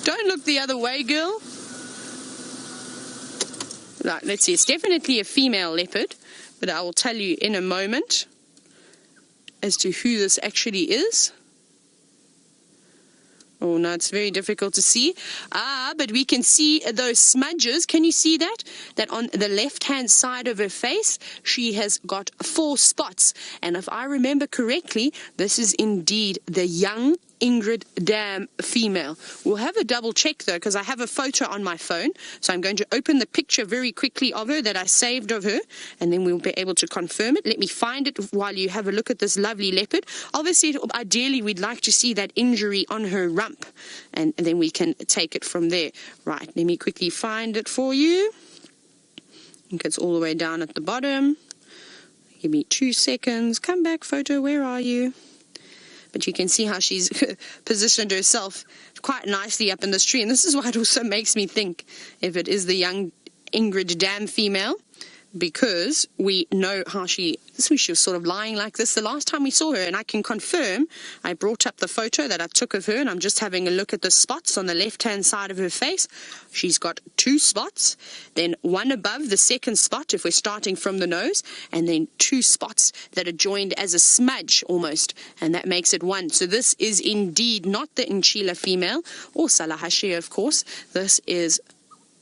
Don't look the other way, girl. Right, let's see. It's definitely a female leopard, but I will tell you in a moment as to who this actually is. Oh, no, it's very difficult to see. But we can see those smudges. Can you see that? That on the left-hand side of her face, she has got 4 spots. And if I remember correctly, this is indeed the young Ingrid Dam Female. We'll have a double check though, because I have a photo on my phone. So I'm going to open the picture very quickly of her that I saved of her, and then we'll be able to confirm it. Let me find it while you have a look at this lovely leopard. Obviously, ideally, we'd like to see that injury on her rump, and then we can take it from there. Right, let me quickly find it for you. I think it's all the way down at the bottom. Give me 2 seconds. Come back, photo. Where are you? But you can see how she's positioned herself quite nicely up in this tree. And this is why it also makes me think if it is the young Ingrid Dam Female, because we know how she was sort of lying like this the last time we saw her. And I can confirm, I brought up the photo that I took of her, and I'm just having a look at the spots on the left-hand side of her face. She's got 2 spots, then 1 above the second spot if we're starting from the nose, and then 2 spots that are joined as a smudge almost, and that makes it 1. So this is indeed not the Nchila female, or Salahashia, of course. This is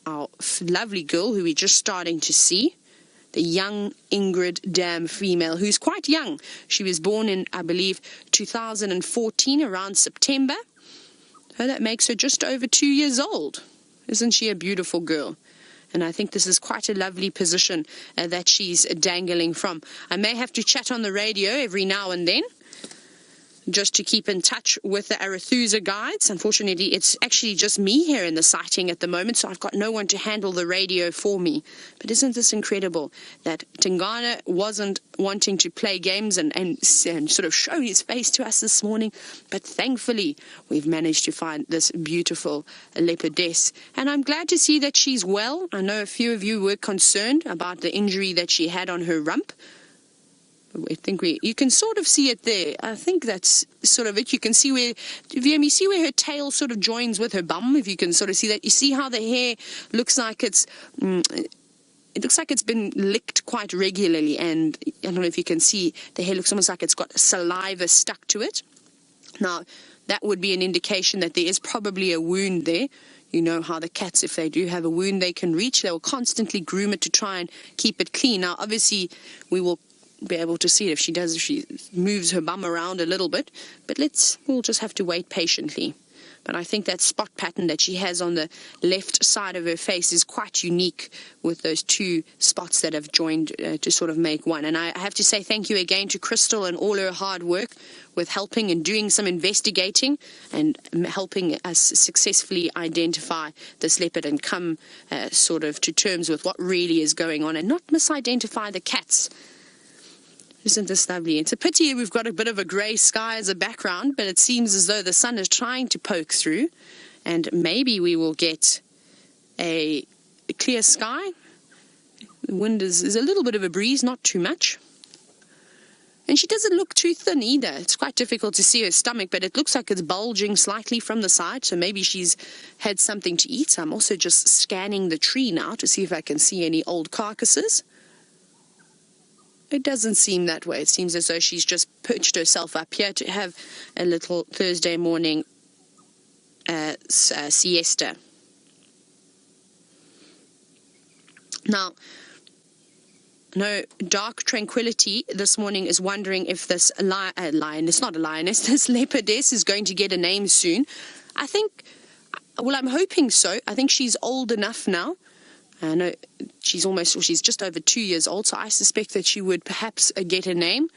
our lovely girl who we're just starting to see. The young Ingrid Dam Female, who's quite young. She was born in, I believe, 2014, around September. So that makes her just over 2 years old. Isn't she a beautiful girl? And I think this is quite a lovely position that she's dangling from. I may have to chat on the radio every now and then, just to keep in touch with the Arathusa guides. Unfortunately, it's actually just me here in the sighting at the moment, so I've got no one to handle the radio for me. But isn't this incredible that Tingana wasn't wanting to play games and sort of show his face to us this morning, but thankfully we've managed to find this beautiful leopardess. And I'm glad to see that she's well. I know a few of you were concerned about the injury that she had on her rump. I think you can sort of see it there. I think that's sort of it. You can see where, you see where her tail sort of joins with her bum, if you can sort of see that. You see how the hair looks like it looks like it's been licked quite regularly, and I don't know if you can see, the hair looks almost like it's got saliva stuck to it. Now, that would be an indication that there is probably a wound there. You know how the cats, if they do have a wound they can reach, they will constantly groom it to try and keep it clean. Now, obviously, we will be able to see it if she moves her bum around a little bit, but we'll just have to wait patiently. But I think that spot pattern that she has on the left side of her face is quite unique, with those 2 spots that have joined to sort of make 1. And I have to say thank you again to Crystal and all her hard work with helping and doing some investigating and helping us successfully identify this leopard and come sort of to terms with what really is going on and not misidentify the cats. Isn't this lovely? It's a pity we've got a bit of a grey sky as a background, but it seems as though the sun is trying to poke through, and maybe we will get a clear sky. The wind is a little bit of a breeze, not too much. And she doesn't look too thin either. It's quite difficult to see her stomach, but it looks like it's bulging slightly from the side, so maybe she's had something to eat. I'm also just scanning the tree now to see if I can see any old carcasses. It doesn't seem that way. It seems as though she's just perched herself up here to have a little Thursday morning siesta. Now, no, Dark Tranquility this morning is wondering if this lion, it's not a lioness, this leopardess is going to get a name soon. I think, well, I'm hoping so. I think she's old enough now. I know she's just over 2 years old, so I suspect that she would perhaps get a name.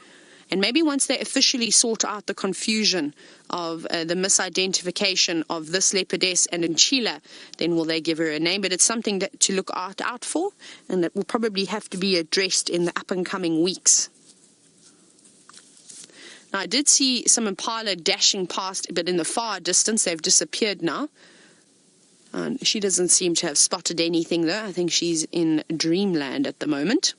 And maybe once they officially sort out the confusion of the misidentification of this leopardess and Nchila, then will they give her a name. But it's something to look out for, and that will probably have to be addressed in the up-and-coming weeks. Now, I did see some impala dashing past, but in the far distance, they've disappeared now. She doesn't seem to have spotted anything, though. I think she's in dreamland at the moment.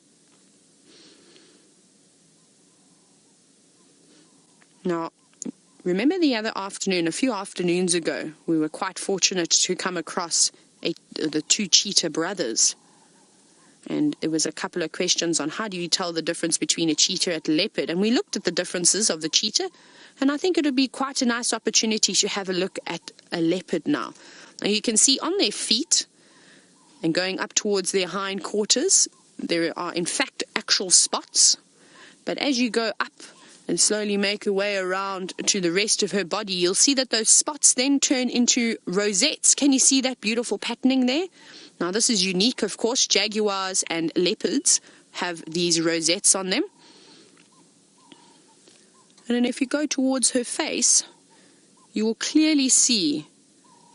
Now, remember the other afternoon, a few afternoons ago, we were quite fortunate to come across the two cheetah brothers. And there was a couple of questions on how do you tell the difference between a cheetah and a leopard. And we looked at the differences of the cheetah. And I think it would be quite a nice opportunity to have a look at a leopard now. Now you can see on their feet and going up towards their hind quarters, there are in fact actual spots. But as you go up and slowly make your way around to the rest of her body, you'll see that those spots then turn into rosettes. Can you see that beautiful patterning there? Now this is unique, of course. Jaguars and leopards have these rosettes on them. And then if you go towards her face, you will clearly see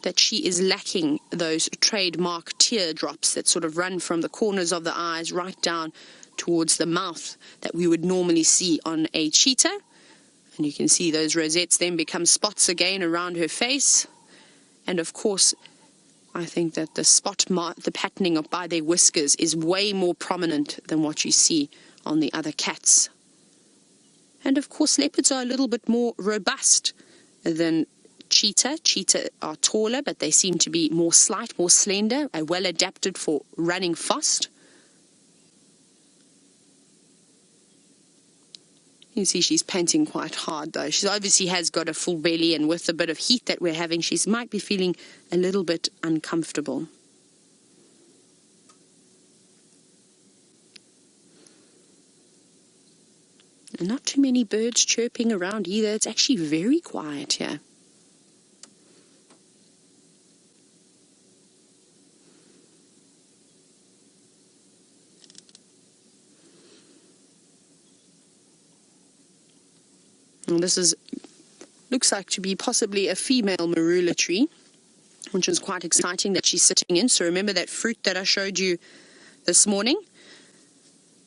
that she is lacking those trademark teardrops that sort of run from the corners of the eyes right down towards the mouth that we would normally see on a cheetah. And you can see those rosettes then become spots again around her face. And of course, I think that the patterning by their whiskers is way more prominent than what you see on the other cats. And of course, leopards are a little bit more robust than cheetah. Cheetah are taller, but they seem to be more slight, more slender, and well adapted for running fast. You can see she's panting quite hard, though. She obviously has got a full belly, and with the bit of heat that we're having, she might be feeling a little bit uncomfortable. And not too many birds chirping around either. It's actually very quiet here. And this looks like to be possibly a female marula tree, which is quite exciting that she's sitting in. So remember that fruit that I showed you this morning?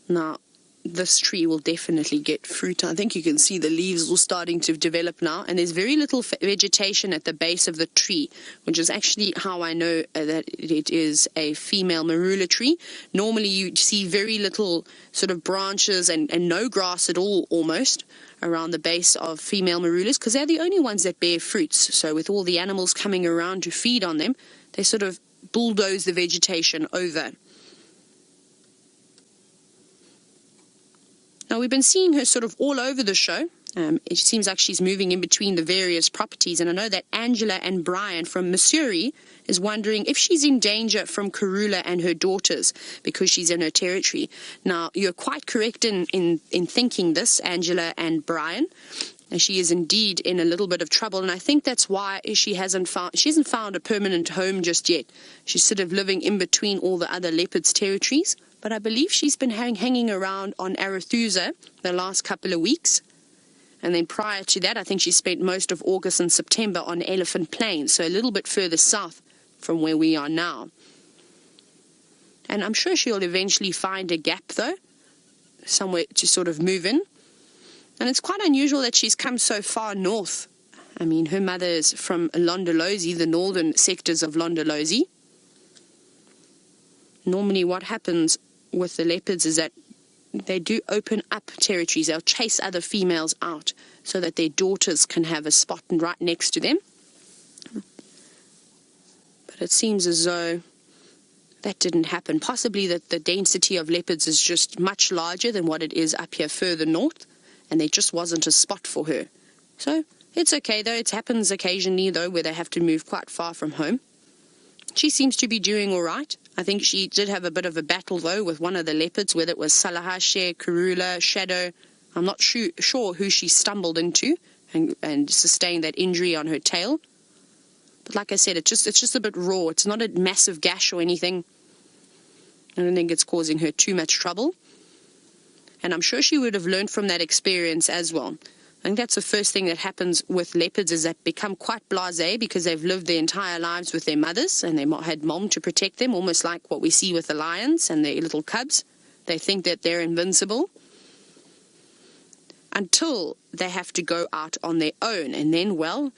Now, this tree will definitely get fruit. I think you can see the leaves all starting to develop now, and there's very little vegetation at the base of the tree, which is actually how I know that it is a female marula tree. Normally you see very little sort of branches and no grass at all almost around the base of female marulas, because they're the only ones that bear fruits. So with all the animals coming around to feed on them, they sort of bulldoze the vegetation over. Now, we've been seeing her sort of all over the show. It seems like she's moving in between the various properties. And I know that Angela and Brian from Missouri is wondering if she's in danger from Karula and her daughters because she's in her territory. Now, you're quite correct in thinking this, Angela and Brian. And she is indeed in a little bit of trouble. And I think that's why she hasn't found a permanent home just yet. She's sort of living in between all the other leopards' territories. But I believe she's been hanging around on Arathusa the last couple of weeks. And then prior to that, I think she spent most of August and September on Elephant Plains, so a little bit further south from where we are now. And I'm sure she'll eventually find a gap, though, somewhere to sort of move in. And it's quite unusual that she's come so far north. I mean, her mother is from Londolozi, the northern sectors of Londolozi. Normally what happens with the leopards is that they do open up territories. They'll chase other females out so that their daughters can have a spot right next to them. But it seems as though that didn't happen. Possibly that the density of leopards is just much larger than what it is up here further north, and there just wasn't a spot for her. So it's okay, though. It happens occasionally, though, where they have to move quite far from home. She seems to be doing all right. I think she did have a bit of a battle, though, with one of the leopards, whether it was Salahashe, Karula, Shadow. I'm not sure who she stumbled into and sustained that injury on her tail. But like I said, it's just a bit raw. It's not a massive gash or anything. I don't think it's causing her too much trouble. And I'm sure she would have learned from that experience as well. I think that's the first thing that happens with leopards, is that become quite blasé because they've lived their entire lives with their mothers and they had mom to protect them, almost like what we see with the lions and their little cubs. They think that they're invincible until they have to go out on their own. And then, well,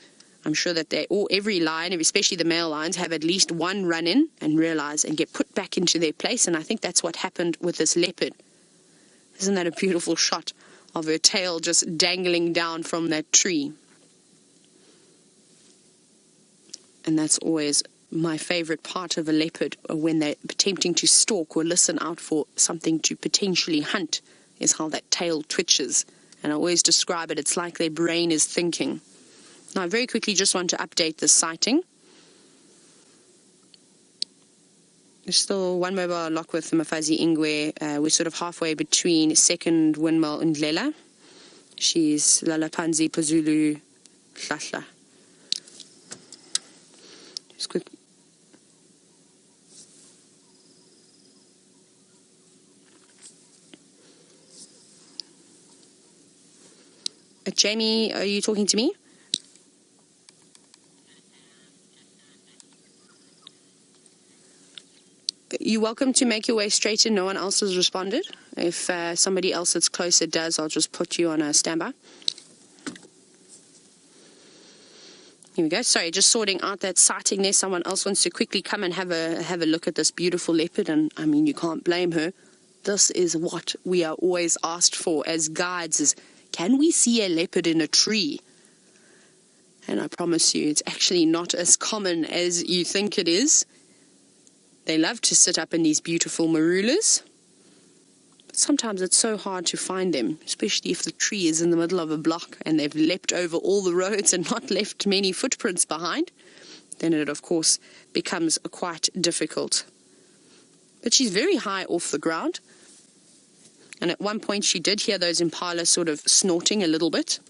I'm sure that every lion, especially the male lions, have at least one run-in and realize and get put back into their place. And I think that's what happened with this leopard. Isn't that a beautiful shot of her tail just dangling down from that tree? And that's always my favorite part of a leopard, when they're attempting to stalk or listen out for something to potentially hunt, is how that tail twitches. And I always describe it, it's like their brain is thinking. Now, I very quickly just want to update this sighting. There's still one mobile lock with Mafazi Ingwe. We're sort of halfway between second windmill and Ndlela. She's Lalapanzi Pazulu Hlahla. Just quick. Jamie, are you talking to me? You're welcome to make your way straight in. No one else has responded. If somebody else that's closer does, I'll just put you on a standby. Here we go. Sorry, just sorting out that sighting there. Someone else wants to quickly come and have a look at this beautiful leopard, and I mean, you can't blame her. This is what we are always asked for as guides, is can we see a leopard in a tree? And I promise you, it's actually not as common as you think it is. They love to sit up in these beautiful marulas. But sometimes it's so hard to find them, especially if the tree is in the middle of a block and they've leapt over all the roads and not left many footprints behind. Then it, of course, becomes quite difficult. But she's very high off the ground. And at one point she did hear those impala sort of snorting a little bit.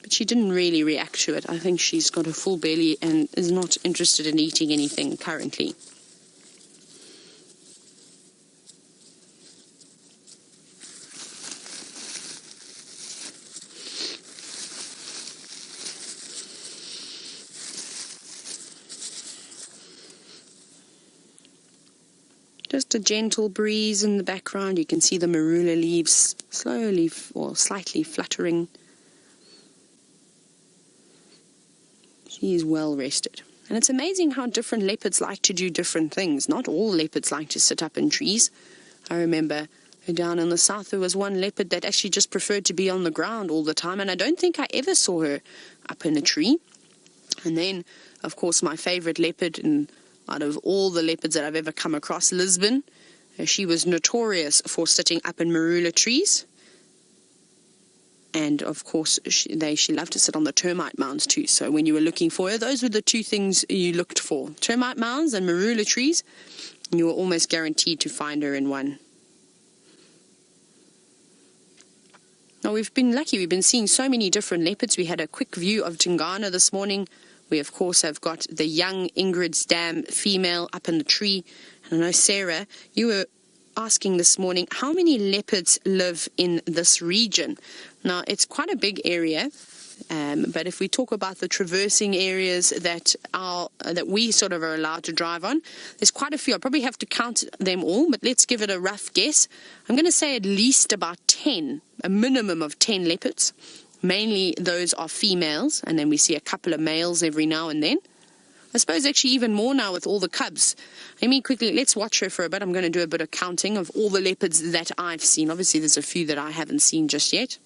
But she didn't really react to it. I think she's got a full belly and is not interested in eating anything currently. Just a gentle breeze in the background. You can see the marula leaves slowly or slightly fluttering. She is well rested. And it's amazing how different leopards like to do different things. Not all leopards like to sit up in trees. I remember down in the south there was one leopard that actually just preferred to be on the ground all the time, and I don't think I ever saw her up in a tree. And then, of course, my favorite leopard, and out of all the leopards that I've ever come across, Lisbon, she was notorious for sitting up in marula trees. And, of course, she loved to sit on the termite mounds too. So when you were looking for her, those were the two things you looked for. Termite mounds and marula trees. And you were almost guaranteed to find her in one. Now, we've been lucky. We've been seeing so many different leopards. We had a quick view of Tingana this morning. We, of course, have got the young Ingrid Dam Female up in the tree. And I know, Sarah, you were asking this morning, how many leopards live in this region? Now, it's quite a big area, but if we talk about the traversing areas that we sort of are allowed to drive on, there's quite a few. I'll probably have to count them all, but let's give it a rough guess. I'm going to say at least about 10, a minimum of 10 leopards. Mainly those are females, and then we see a couple of males every now and then. I suppose actually even more now with all the cubs. Let me quickly, let's watch her for a bit. I'm going to do a bit of counting of all the leopards that I've seen. Obviously there's a few that I haven't seen just yet.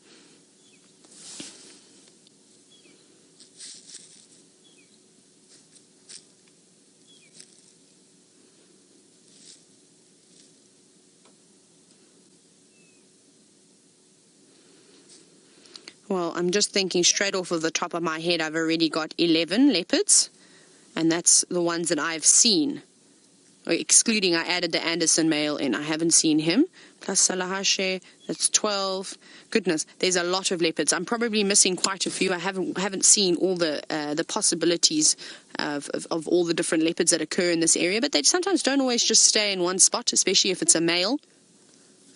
Well, I'm just thinking straight off of the top of my head, I've already got 11 leopards, and that's the ones that I've seen. Excluding, I added the Anderson male in. I haven't seen him. Plus Salahashe, that's 12. Goodness, there's a lot of leopards. I'm probably missing quite a few. I haven't seen all the possibilities of all the different leopards that occur in this area, but they sometimes don't always just stay in one spot, especially if it's a male.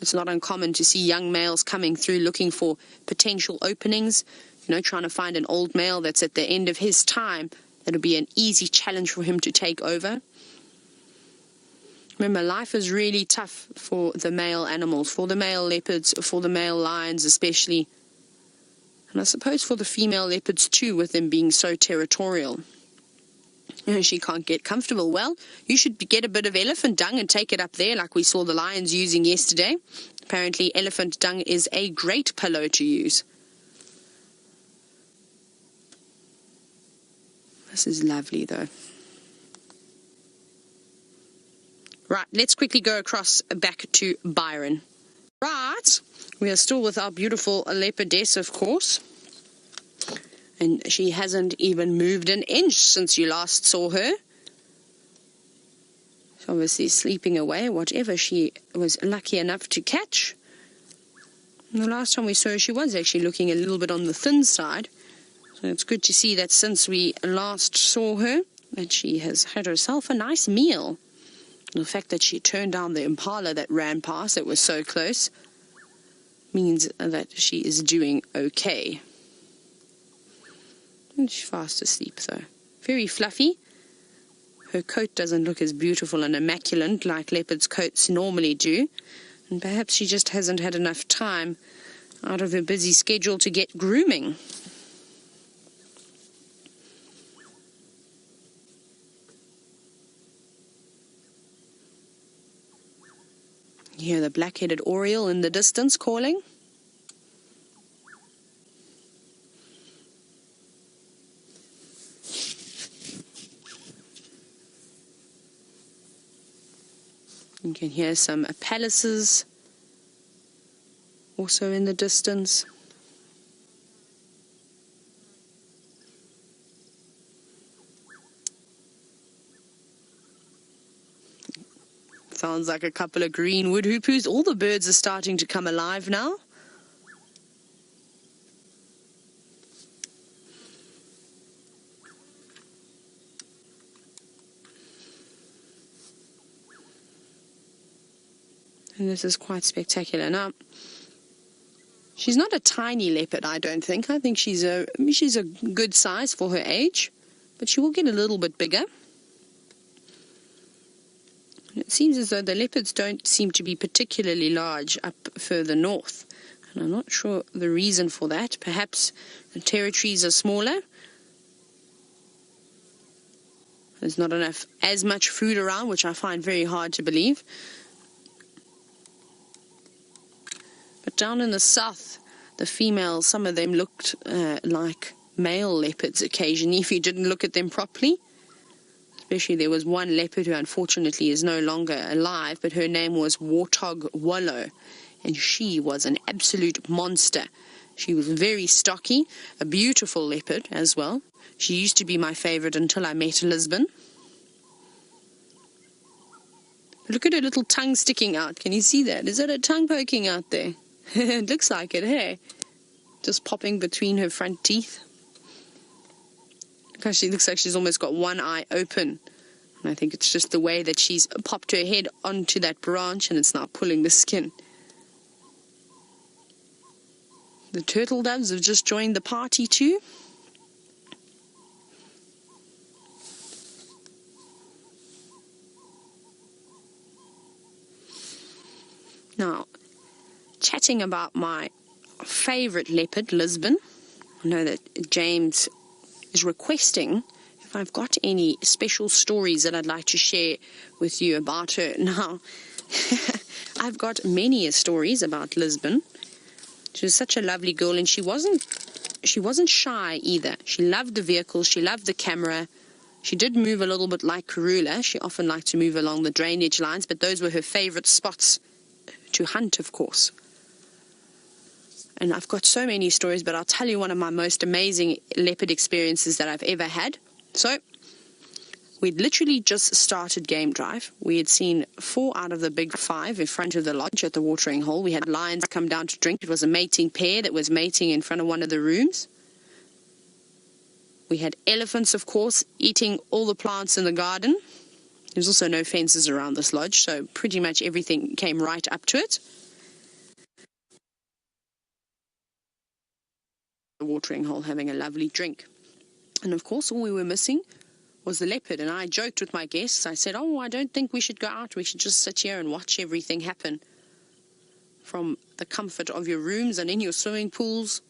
It's not uncommon to see young males coming through looking for potential openings, trying to find an old male that's at the end of his time. That'll be an easy challenge for him to take over. Remember, life is really tough for the male animals, for the male leopards, for the male lions especially. And I suppose for the female leopards too, with them being so territorial. She can't get comfortable. Well, you should get a bit of elephant dung and take it up there like we saw the lions using yesterday. Apparently, elephant dung is a great pillow to use. This is lovely, though. Right, let's quickly go across back to Byron. Right, we are still with our beautiful leopardess, of course. And she hasn't even moved an inch since you last saw her. She's obviously sleeping away, whatever she was lucky enough to catch. And the last time we saw her, she was actually looking a little bit on the thin side. So it's good to see that since we last saw her, that she has had herself a nice meal. The fact that she turned down the impala that ran past, that was so close, means that she is doing okay. And she's fast asleep though. Very fluffy. Her coat doesn't look as beautiful and immaculate like leopards' coats normally do. And perhaps she just hasn't had enough time out of her busy schedule to get grooming. You hear the black-headed oriole in the distance calling. You can hear some palaces also in the distance. Sounds like a couple of green wood hoopoes. All the birds are starting to come alive now. And this is quite spectacular. Now, she's not a tiny leopard, I don't think. I think she's a good size for her age, but she will get a little bit bigger. It seems as though the leopards don't seem to be particularly large up further north. And I'm not sure the reason for that. Perhaps the territories are smaller. There's not as much food around, which I find very hard to believe. But down in the south, the females, some of them looked like male leopards occasionally if you didn't look at them properly. Especially there was one leopard who unfortunately is no longer alive, but her name was Warthog Wallow, and she was an absolute monster. She was very stocky, a beautiful leopard as well. She used to be my favorite until I met Lisbon. Look at her little tongue sticking out. Can you see that? Is that a tongue poking out there? It looks like it, hey? Just popping between her front teeth. Because she looks like she's almost got one eye open. And I think it's just the way that she's popped her head onto that branch and it's now pulling the skin. The turtle doves have just joined the party too. Now, chatting about my favorite leopard, Lisbon. I know that James is requesting if I've got any special stories that I'd like to share with you about her. Now, I've got many stories about Lisbon. She was such a lovely girl, and she wasn't shy either. She loved the vehicles, she loved the camera. She did move a little bit like Karula. She often liked to move along the drainage lines, but those were her favorite spots to hunt, of course. And I've got so many stories, but I'll tell you one of my most amazing leopard experiences that I've ever had. So, we'd literally just started game drive. We had seen 4 out of the big 5 in front of the lodge at the watering hole. We had lions come down to drink. It was a mating pair that was mating in front of one of the rooms. We had elephants, of course, eating all the plants in the garden. There's also no fences around this lodge, so pretty much everything came right up to it. The watering hole having a lovely drink. And of course, all we were missing was the leopard. And I joked with my guests. I said, I don't think we should go out. We should just sit here and watch everything happen from the comfort of your rooms and in your swimming pools.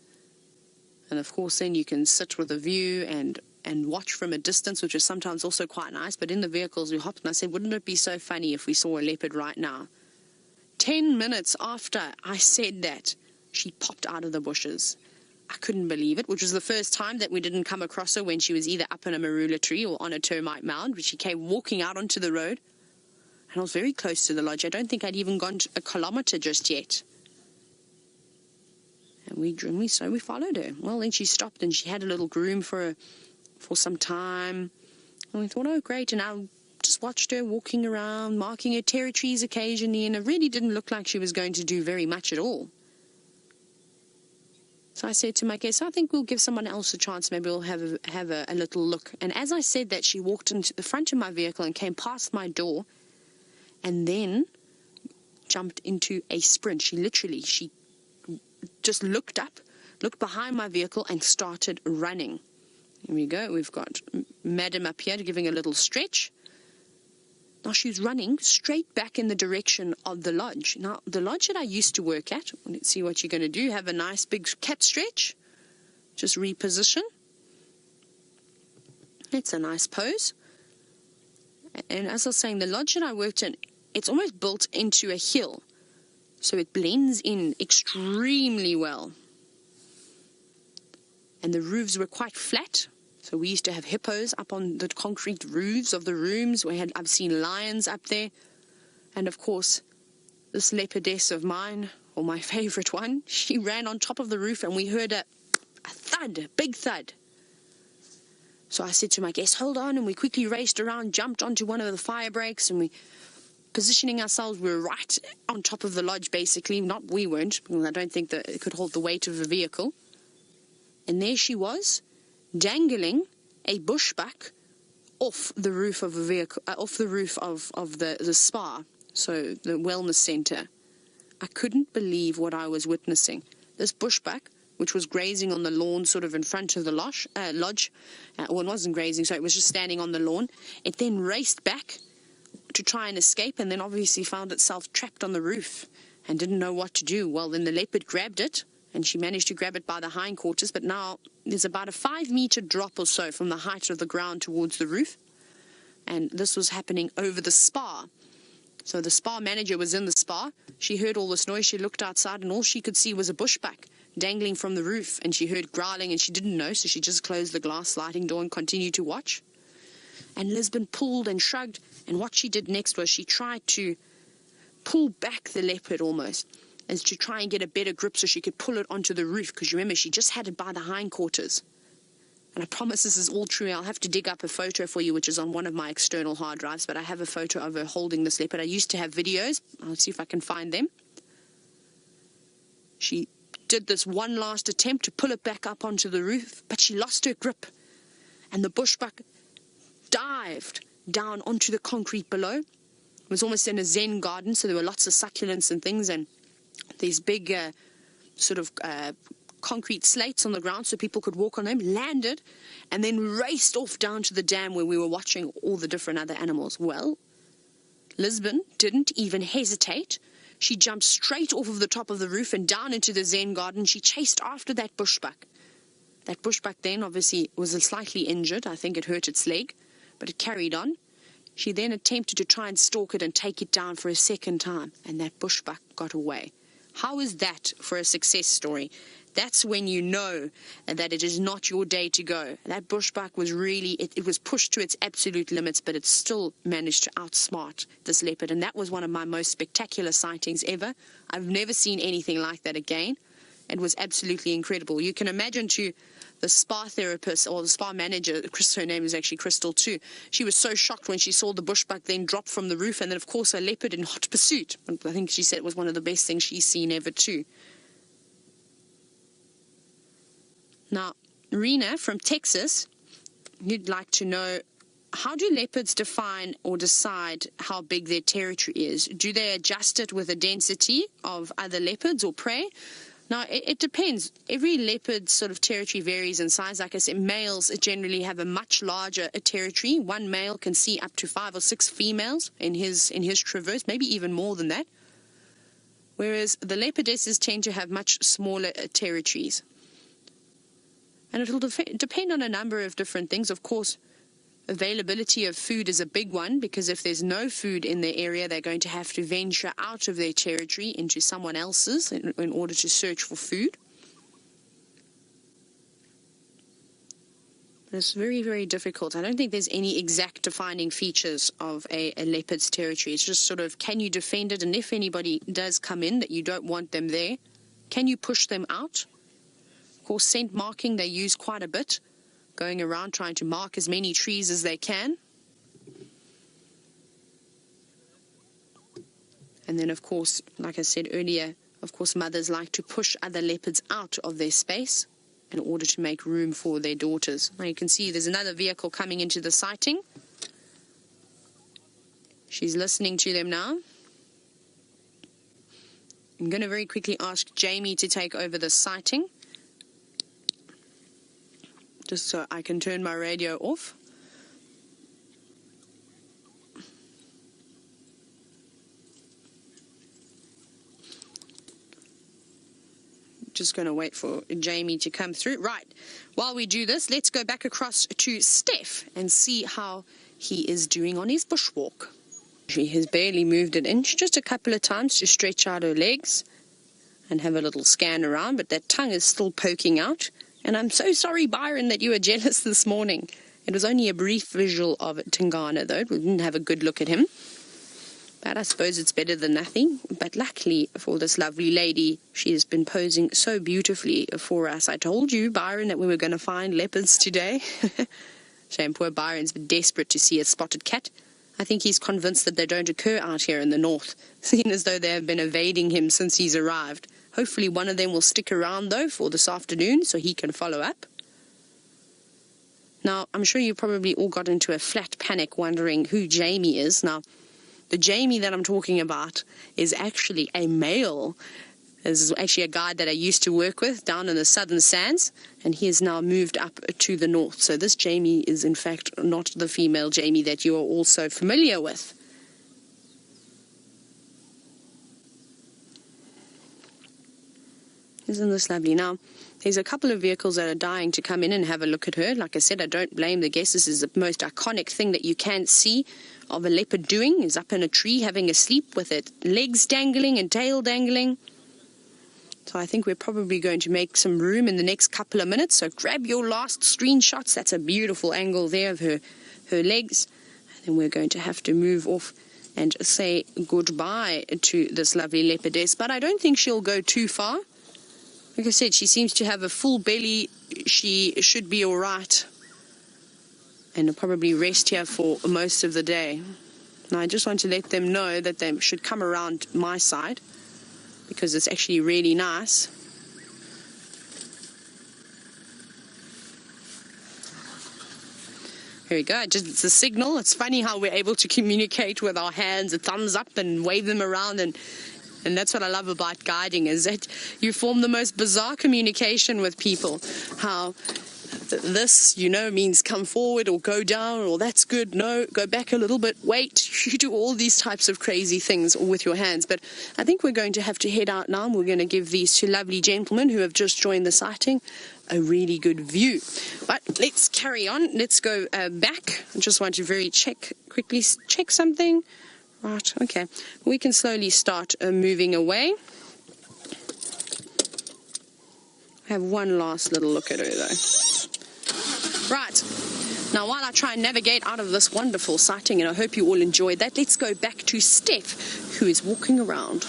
And of course, then you can sit with a view and watch from a distance, which is sometimes also quite nice. But in the vehicles we hopped, and I said, wouldn't it be so funny if we saw a leopard right now? 10 minutes after I said that, she popped out of the bushes. I couldn't believe it, which was the first time that we didn't come across her when she was either up in a marula tree or on a termite mound, but she came walking out onto the road. And I was very close to the lodge. I don't think I'd even gone a kilometer just yet. And we followed her. Well, then she stopped and she had a little groom for some time. And we thought, oh, great. And I just watched her walking around, marking her territories occasionally, and it really didn't look like she was going to do very much at all. So I said to my guest, I think we'll give someone else a chance. Maybe we'll have a little look. And as I said that, she walked into the front of my vehicle and came past my door and then jumped into a sprint. She just looked up, looked behind my vehicle and started running. Here we go. We've got Madam up here giving a little stretch. Now she was running straight back in the direction of the lodge. Now, the lodge that I used to work at, let's see what you're going to do. Have a nice big cat stretch. Just reposition. It's a nice pose. And as I was saying, the lodge that I worked in, it's almost built into a hill. So it blends in extremely well. And the roofs were quite flat. So we used to have hippos up on the concrete roofs of the rooms. I've seen lions up there. And of course, this leopardess of mine, or my favorite one, she ran on top of the roof and we heard a thud, a big thud. So I said to my guest, hold on, and we quickly raced around, jumped onto one of the fire breaks, and positioning ourselves, we were right on top of the lodge basically. We weren't, because I don't think that it could hold the weight of a vehicle. And there she was, dangling a bushbuck off the roof of a vehicle, off the roof of the spa, so the wellness center. I couldn't believe what I was witnessing. This bushbuck, which was grazing on the lawn sort of in front of the lodge, well, it wasn't grazing, so it was just standing on the lawn. It then raced back to try and escape, and then obviously found itself trapped on the roof and didn't know what to do. Well, then the leopard grabbed it, and she managed to grab it by the hindquarters, but now there's about a 5-meter drop or so from the height of the ground towards the roof, and this was happening over the spa. So the spa manager was in the spa. She heard all this noise. She looked outside, and all she could see was a bushbuck dangling from the roof, and she heard growling, and she didn't know, so she just closed the glass sliding door and continued to watch. And Lisbon pulled and shrugged, and what she did next was she tried to pull back the leopard almost, as to try and get a better grip so she could pull it onto the roof, because remember, she just had it by the hindquarters. And I promise this is all true. I'll have to dig up a photo for you, which is on one of my external hard drives, but I have a photo of her holding this leopard. I used to have videos. I'll see if I can find them. She did this one last attempt to pull it back up onto the roof, but she lost her grip, and the bushbuck dived down onto the concrete below. It was almost in a Zen garden, so there were lots of succulents and things, and these big concrete slates on the ground so people could walk on them, landed, and then raced off down to the dam where we were watching all the different other animals. Well, Lisbon didn't even hesitate. She jumped straight off of the top of the roof and down into the Zen garden. She chased after that bushbuck. That bushbuck then obviously was slightly injured. I think it hurt its leg, but it carried on. She then attempted to try and stalk it and take it down for a second time, and that bushbuck got away. How is that for a success story? That's when you know that it is not your day to go. That bushbuck was really, it was pushed to its absolute limits, but it still managed to outsmart this leopard. And that was one of my most spectacular sightings ever. I've never seen anything like that again. It was absolutely incredible. You can imagine to the spa therapist or the spa manager, her name is actually Crystal too, she was so shocked when she saw the bushbuck then drop from the roof, and then of course a leopard in hot pursuit. I think she said it was one of the best things she's seen ever too. Now, Rena from Texas, you'd like to know, how do leopards define or decide how big their territory is? Do they adjust it with the density of other leopards or prey? Now, it depends. Every leopard sort of territory varies in size. Like I said, males generally have a much larger territory. One male can see up to 5 or 6 females in his traverse, maybe even more than that. Whereas the leopardesses tend to have much smaller territories. And it will depend on a number of different things. Of course, availability of food is a big one, because if there's no food in their area, they're going to have to venture out of their territory into someone else's in order to search for food. It's very, very difficult. I don't think there's any exact defining features of a leopard's territory. It's just sort of, can you defend it? And if anybody does come in that you don't want them there, can you push them out? Of course, scent marking they use quite a bit, going around trying to mark as many trees as they can. And then, of course, like I said earlier, of course, mothers like to push other leopards out of their space in order to make room for their daughters. Now you can see there's another vehicle coming into the sighting. She's listening to them now. I'm going to very quickly ask Jamie to take over the sighting, just so I can turn my radio off. Just going to wait for Jamie to come through. Right, while we do this, let's go back across to Steph and see how he is doing on his bushwalk. She has barely moved an inch, just a couple of times to stretch out her legs and have a little scan around, but that tongue is still poking out. And I'm so sorry, Byron, that you were jealous this morning. It was only a brief visual of Tingana, though. We didn't have a good look at him. But I suppose it's better than nothing. But luckily for this lovely lady, she has been posing so beautifully for us. I told you, Byron, that we were going to find leopards today. Shame poor Byron's been desperate to see a spotted cat. I think he's convinced that they don't occur out here in the north, seeing as though they have been evading him since he's arrived. Hopefully one of them will stick around, though, for this afternoon so he can follow up. Now, I'm sure you probably all got into a flat panic wondering who Jamie is. Now, the Jamie that I'm talking about is actually a male. This is actually a guide that I used to work with down in the southern sands, and he has now moved up to the north. So this Jamie is, in fact, not the female Jamie that you are also familiar with. Isn't this lovely? Now, there's a couple of vehicles that are dying to come in and have a look at her. Like I said, I don't blame the guests. This is the most iconic thing that you can see of a leopard doing, is up in a tree having a sleep with its legs dangling and tail dangling. So I think we're probably going to make some room in the next couple of minutes. So grab your last screenshots. That's a beautiful angle there of her legs. And then we're going to have to move off and say goodbye to this lovely leopardess. But I don't think she'll go too far. Like I said, she seems to have a full belly. She should be all right. And will probably rest here for most of the day. Now, I just want to let them know that they should come around my side, because it's actually really nice. Here we go. It's a signal. It's funny how we're able to communicate with our hands, a thumbs up, and wave them around. And that's what I love about guiding, is that you form the most bizarre communication with people. How this, means come forward or go down, or that's good, no, go back a little bit, wait. You do all these types of crazy things with your hands. But I think we're going to have to head out now. We're going to give these two lovely gentlemen who have just joined the sighting a really good view. But let's carry on. Let's go back. I just want to quickly check something. Right, okay. We can slowly start moving away. I have one last little look at her, though. Right. Now, while I try and navigate out of this wonderful sighting, and I hope you all enjoyed that, let's go back to Steph, who is walking around.